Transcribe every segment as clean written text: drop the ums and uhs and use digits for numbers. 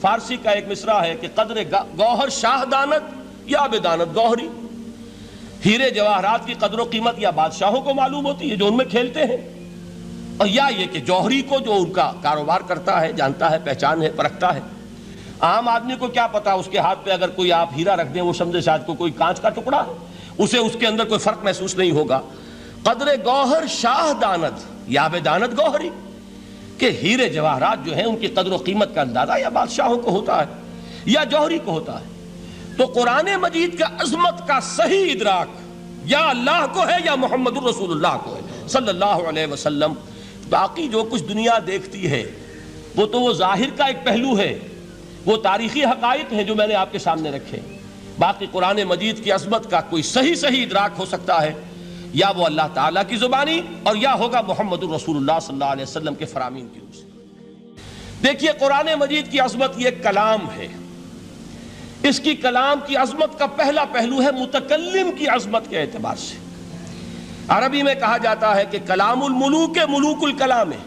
فارسی کا ایک مصرع ہے کہ قدر گوہر شاہ دانت یا بدانت گوہری، ہیرے جواہرات کی قدر و قیمت یا بادشاہوں کو معلوم ہوتی ہے جو ان میں کھیلتے ہیں، اور یا یہ کہ جوہری کو جو ان کا کاروبار کرتا ہے، جانتا ہے، پہچان ہے، پرکھتا ہے۔ عام آدمی کو کیا پتا، اس کے ہاتھ پہ اگر کوئی آپ ہیرا رکھ دیں وہ سمجھے شاید کو کوئی کانچ کا ٹکڑا ہے، اسے اس کے اندر کوئی فرق محسوس نہیں ہوگا۔ قدر گوہر شاہ دانت یا بدانت گوہری، کہ ہیرے جواہرات جو ہیں ان کی قدر و قیمت کا اندازہ یا بادشاہوں کو ہوتا ہے یا جوہری کو ہوتا ہے۔ تو قرآن مجید کا عظمت کا صحیح ادراک یا اللہ کو ہے یا محمد الرسول اللہ کو ہے صلی اللہ علیہ وسلم۔ باقی جو کچھ دنیا دیکھتی ہے وہ تو وہ ظاہر کا ایک پہلو ہے، وہ تاریخی حقائق ہیں جو میں نے آپ کے سامنے رکھے۔ باقی قرآن مجید کی عظمت کا کوئی صحیح ادراک ہو سکتا ہے یا وہ اللہ تعالیٰ کی زبانی اور یا ہوگا محمد الرسول اللہ صلی اللہ علیہ وسلم کے فرامین کی روح سے۔ دیکھیے قرآن مجید کی عظمت یہ کلام ہے، اس کی کلام کی عظمت کا پہلا پہلو ہے متکلم کی عظمت کے اعتبار سے۔ عربی میں کہا جاتا ہے کہ کلام الملوک ملوک الکلام ہے،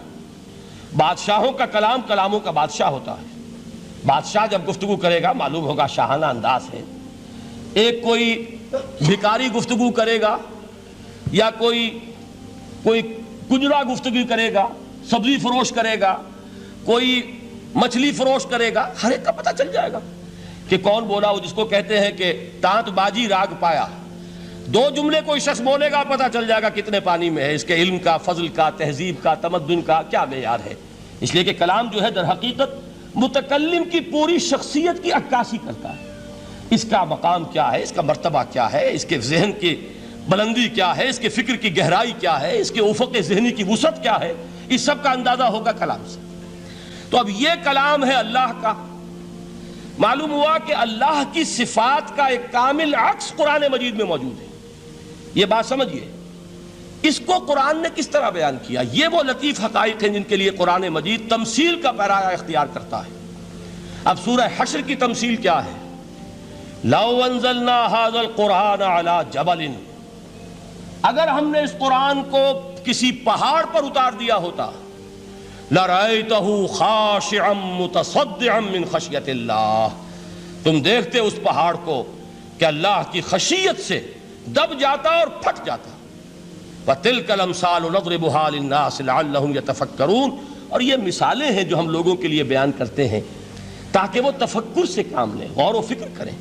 بادشاہوں کا کلام کلاموں کا بادشاہ ہوتا ہے۔ بادشاہ جب گفتگو کرے گا معلوم ہوگا شاہانہ انداز ہے، ایک کوئی بھکاری گفتگو کرے گا یا کوئی کجرا گفتگو کرے گا، سبزی فروش کرے گا، کوئی مچھلی فروش کرے گا، ہر ایک کا پتہ چل جائے گا کہ کون بولا، وہ جس کو کہتے ہیں کہ تانت بازی راگ پایا۔ دو جملے کوئی شخص بولے گا پتہ چل جائے گا کتنے پانی میں ہے، اس کے علم کا، فضل کا، تہذیب کا، تمدن کا کیا معیار ہے۔ اس لیے کہ کلام جو ہے در حقیقت متکلم کی پوری شخصیت کی عکاسی کرتا ہے، اس کا مقام کیا ہے، اس کا مرتبہ کیا ہے، اس کے ذہن کی بلندی کیا ہے، اس کے فکر کی گہرائی کیا ہے، اس کے افق ذہنی کی وسعت کیا ہے، اس سب کا اندازہ ہوگا کلام سے۔ تو اب یہ کلام ہے اللہ کا۔ معلوم ہوا کہ اللہ کی صفات کا ایک کامل عکس قرآن مجید میں موجود ہے۔ یہ بات سمجھیے، اس کو قرآن نے کس طرح بیان کیا۔ یہ وہ لطیف حقائق ہیں جن کے لیے قرآن مجید تمثیل کا پیرایا اختیار کرتا ہے۔ اب سورہ حشر کی تمثیل کیا ہے؟ لو انزلنا هذا القرآن على جبل، اگر ہم نے اس قرآن کو کسی پہاڑ پر اتار دیا ہوتا، لَرَأَيْتَهُ خَاشِعًا مُتَصَدِّعًا مِّن خَشْيَةِ اللَّهِ، تم دیکھتے اس پہاڑ کو کہ اللہ کی خشیت سے دب جاتا اور پھٹ جاتا۔ وَتِلْكَ الْأَمْثَالُ نَضْرِبُهَا لِلنَّاسِ لَعَلَّهُمْ يَتَفَكَّرُونَ، اور یہ مثالیں ہیں جو ہم لوگوں کے لیے بیان کرتے ہیں تاکہ وہ تفکر سے کام لیں، غور و فکر کریں۔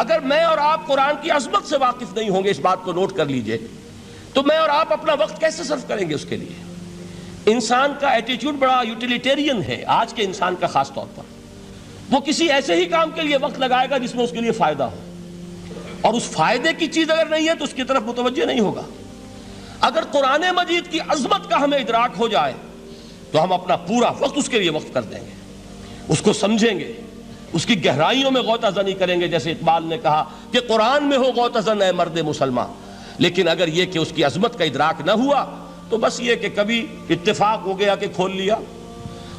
اگر میں اور آپ قرآن کی عظمت سے واقف نہیں ہوں گے، اس بات کو نوٹ کر لیجئے، تو میں اور آپ اپنا وقت کیسے صرف کریں گے اس کے لیے؟ انسان کا ایٹیٹیوڈ بڑا یوٹیلیٹیرین ہے، آج کے انسان کا خاص طور پر۔ وہ کسی ایسے ہی کام کے لیے وقت لگائے گا جس میں اس کے لیے فائدہ ہو، اور اس فائدے کی چیز اگر نہیں ہے تو اس کی طرف متوجہ نہیں ہوگا۔ اگر قرآن مجید کی عظمت کا ہمیں ادراک ہو جائے تو ہم اپنا پورا وقت اس کے لیے وقف کر دیں گے، اس کو سمجھیں گے، اس کی گہرائیوں میں غوطہ زنی کریں گے۔ جیسے اقبال نے کہا کہ قرآن میں ہو غوطہ زن اے مرد مسلمان، لیکن اگر یہ کہ اس کی عظمت کا ادراک نہ ہوا تو بس یہ کہ کبھی اتفاق ہو گیا کہ کھول لیا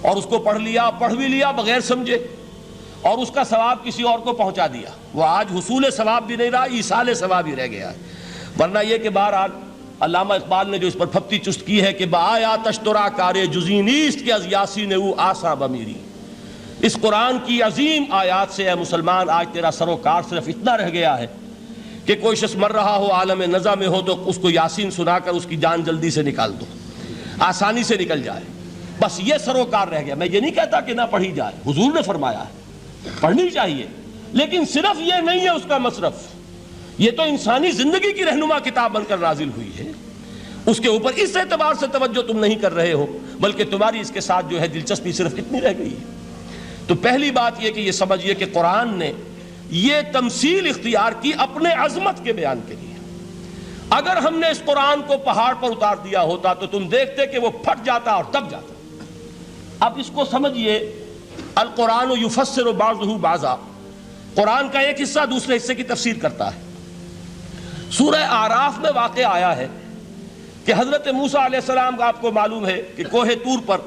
اور اس کو پڑھ لیا، پڑھ بھی لیا بغیر سمجھے، اور اس کا ثواب کسی اور کو پہنچا دیا۔ وہ آج حصول ثواب بھی نہیں رہا، ایصال ثواب ہی رہ گیا ہے۔ ورنہ یہ کہ بہرحال علامہ اقبال نے جو اس پر پھپتی چست کی ہے کہ بآیا تشترا کارے جزی نیست کہ از یاسین او آساں بمیری، اس قرآن کی عظیم آیات سے اے مسلمان آج تیرا سروکار صرف اتنا رہ گیا ہے کہ کوئی شخص مر رہا ہو، عالم نزع میں ہو، تو اس کو یاسین سنا کر اس کی جان جلدی سے نکال دو، آسانی سے نکل جائے۔ بس یہ سروکار رہ گیا۔ میں یہ نہیں کہتا کہ نہ پڑھی جائے، حضور نے فرمایا ہے پڑھنی چاہیے، لیکن صرف یہ نہیں ہے اس کا مصرف۔ یہ تو انسانی زندگی کی رہنما کتاب بن کر نازل ہوئی ہے، اس کے اوپر اس اعتبار سے توجہ تم نہیں کر رہے ہو، بلکہ تمہاری اس کے ساتھ جو ہے دلچسپی صرف اتنی رہ گئی ہے۔ تو پہلی بات یہ کہ یہ سمجھیے کہ قرآن نے یہ تمثیل اختیار کی اپنے عظمت کے بیان کے لیے۔ اگر ہم نے اس قرآن کو پہاڑ پر اتار دیا ہوتا تو تم دیکھتے کہ وہ پھٹ جاتا اور دب جاتا۔ اب اس کو سمجھیے، القرآن یفسر بعضہ بعضا، قرآن کا ایک حصہ دوسرے حصے کی تفسیر کرتا ہے۔ سورہ اعراف میں واقع آیا ہے کہ حضرت موسیٰ علیہ السلام کا آپ کو معلوم ہے کہ کوہ طور پر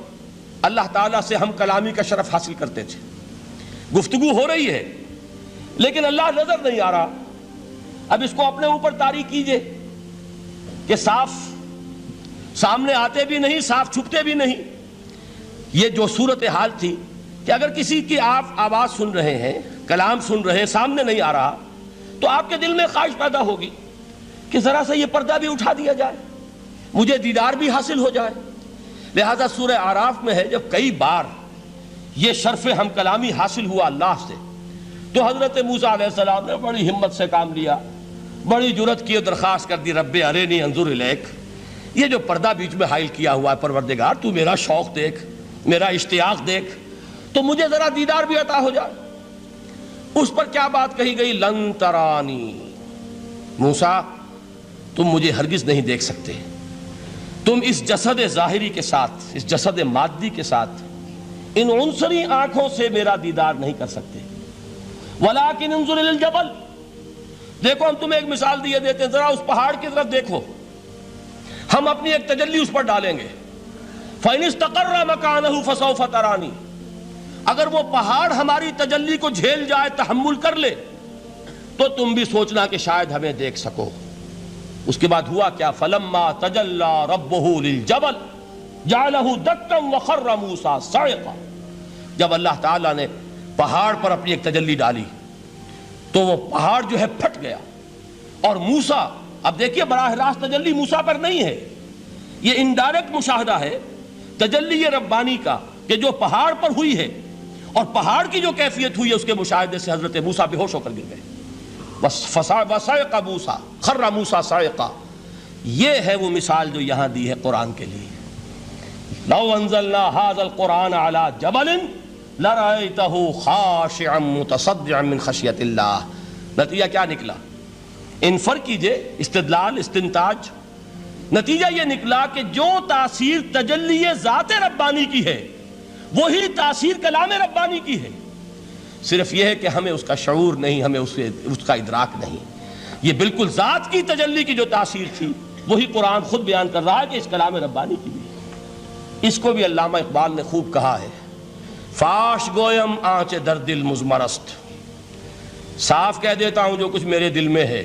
اللہ تعالیٰ سے ہم کلامی کا شرف حاصل کرتے تھے، گفتگو ہو رہی ہے لیکن اللہ نظر نہیں آ رہا۔ اب اس کو اپنے اوپر طاری کیجئے کہ صاف سامنے آتے بھی نہیں، صاف چھپتے بھی نہیں۔ یہ جو صورتحال تھی کہ اگر کسی کی آپ آواز سن رہے ہیں، کلام سن رہے ہیں، سامنے نہیں آ رہا، تو آپ کے دل میں خواہش پیدا ہوگی کہ ذرا سا یہ پردہ بھی اٹھا دیا جائے، مجھے دیدار بھی حاصل ہو جائے۔ لہذا سورہ اعراف میں ہے جب کئی بار یہ شرف ہم کلامی حاصل ہوا اللہ سے، تو حضرت موسیٰ علیہ السلام نے بڑی ہمت سے کام لیا، بڑی جرت کی، درخواست کر دی، رب ارنی انظر الیک، یہ جو پردہ بیچ میں حائل کیا ہوا ہے پروردگار، تو میرا شوق دیکھ، میرا اشتیاق دیکھ، تو مجھے ذرا دیدار بھی عطا ہو جائے۔ اس پر کیا بات کہی گئی؟ لن ترانی، موسیٰ تم مجھے ہرگز نہیں دیکھ سکتے، تم اس جسد ظاہری کے ساتھ، اس جسد مادی کے ساتھ، ان عنصری آنکھوں سے میرا دیدار نہیں کر سکتے۔ ولیکن انظر الی الجبل، دیکھو ہم تمہیں ایک مثال دیے دیتے ہیں، ذرا اس پہاڑ کی طرف دیکھو، ہم اپنی ایک تجلی اس پر ڈالیں گے، فَإِنِ اسْتَقَرَّ مَكَانَهُ فَسَوْفَ تَرَانِي، اگر وہ پہاڑ ہماری تجلی کو جھیل جائے، تحمل کر لے، تو تم بھی سوچنا کہ شاید ہمیں دیکھ سکو۔ اس کے بعد ہوا کیا؟ فَلَمَّا تَجَلَّى رَبُّهُ لِلْجَبَلِ جَعَلَهُ دَكًّا وَخَرَّ مُوسَىٰ صَعِقًا، جب اللہ تعالیٰ نے پہاڑ پر اپنی ایک تجلی ڈالی تو وہ پہاڑ جو ہے پھٹ گیا، اور موسیٰ، اب دیکھیے براہ راست تجلی موسیٰ پر نہیں ہے، یہ انڈائریکٹ مشاہدہ ہے تجلی ربانی کا، کہ جو پہاڑ پر ہوئی ہے، اور پہاڑ کی جو کیفیت ہوئی ہے اس کے مشاہدے سے حضرت موسیٰ بے ہوش ہو کر گر گئے۔ وَصَعِقَ مُوسَىٰ خَرَّ مُوسَىٰ صَعِقًا، یہ ہے وہ مثال جو یہاں دی ہے قرآن کے لیے۔ لَوْ أَنزَلْنَا هَذَا الْقُرْآنَ عَلَىٰ جَبَلٍ لَرَأَيْتَهُ خَاشِعًا مُتَصَدِّعًا مِّنْ خَشْيَةِ اللَّهِ، نتیجہ کیا نکلا؟ انفر کیجئے، استدلال، استنتاج، نتیجہ یہ نکلا کہ جو تاثیر تجلی ذات ربانی کی ہے وہی تاثیر کلام ربانی کی ہے، صرف یہ ہے کہ ہمیں اس کا شعور نہیں، ہمیں اس کا ادراک نہیں۔ یہ بالکل ذات کی تجلی کی جو تاثیر تھی وہی قرآن خود بیان کر رہا ہے کہ اس کلام ربانی کی بھی۔ اس کو بھی علامہ اقبال نے خوب کہا ہے، فاش گویم آنچ در دل مزمرست، صاف کہہ دیتا ہوں جو کچھ میرے دل میں ہے،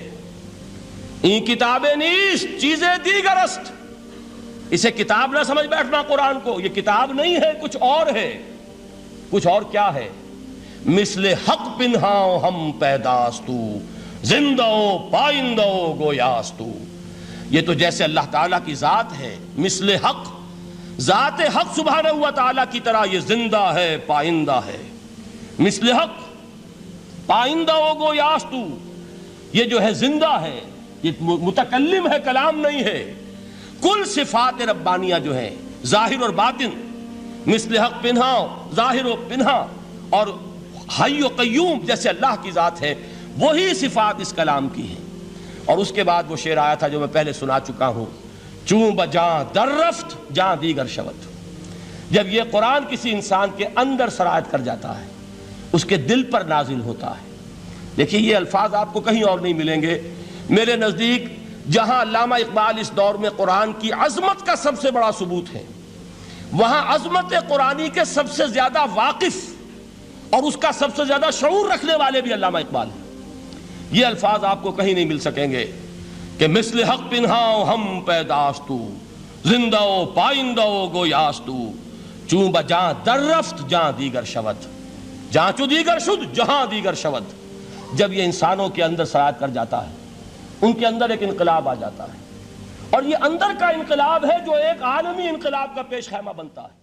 این کتابیں نیست چیزیں دیگرست، اسے کتاب نہ سمجھ بیٹھنا قرآن کو، یہ کتاب نہیں ہے، کچھ اور ہے۔ کچھ اور کیا ہے؟ مثل حق پنہاؤ ہم پیداستو، زندہ پائندہ گویاستو، یہ تو جیسے اللہ تعالیٰ کی ذات ہے، مثل حق، ذات حق سبحانہ و تعالیٰ کی طرح یہ زندہ ہے، پائندہ ہے، مثل حق پائندہ گویاستو، یہ جو ہے زندہ ہے، یہ متکلم ہے، کلام نہیں ہے۔ کل صفات ربانیہ جو ہیں ظاہر اور باطن، مثل حق پنہا، ظاہر و پنہا، اور حی و قیوم جیسے اللہ کی ذات ہے، وہی صفات اس کلام کی ہیں۔ اور اس کے بعد وہ شعر آیا تھا جو میں پہلے سنا چکا ہوں، چوں بجاں در رفت جاں دیگر شود، جب یہ قرآن کسی انسان کے اندر سرایت کر جاتا ہے، اس کے دل پر نازل ہوتا ہے۔ دیکھیے یہ الفاظ آپ کو کہیں اور نہیں ملیں گے۔ میرے نزدیک جہاں علامہ اقبال اس دور میں قرآن کی عظمت کا سب سے بڑا ثبوت ہے، وہاں عظمت قرآنی کے سب سے زیادہ واقف اور اس کا سب سے زیادہ شعور رکھنے والے بھی علامہ اقبال ہیں۔ یہ الفاظ آپ کو کہیں نہیں مل سکیں گے کہ مثل حق پنہاؤ ہم پیداستو، زندہ و پائندہ گویاستو، چوں بجاں در رفت جاں دیگر شود، جاں چو دیگر شد جہاں دیگر شود۔ جب یہ انسانوں کے اندر سرایت کر جاتا ہے، ان کے اندر ایک انقلاب آ جاتا ہے، اور یہ اندر کا انقلاب ہے جو ایک عالمی انقلاب کا پیش خیمہ بنتا ہے۔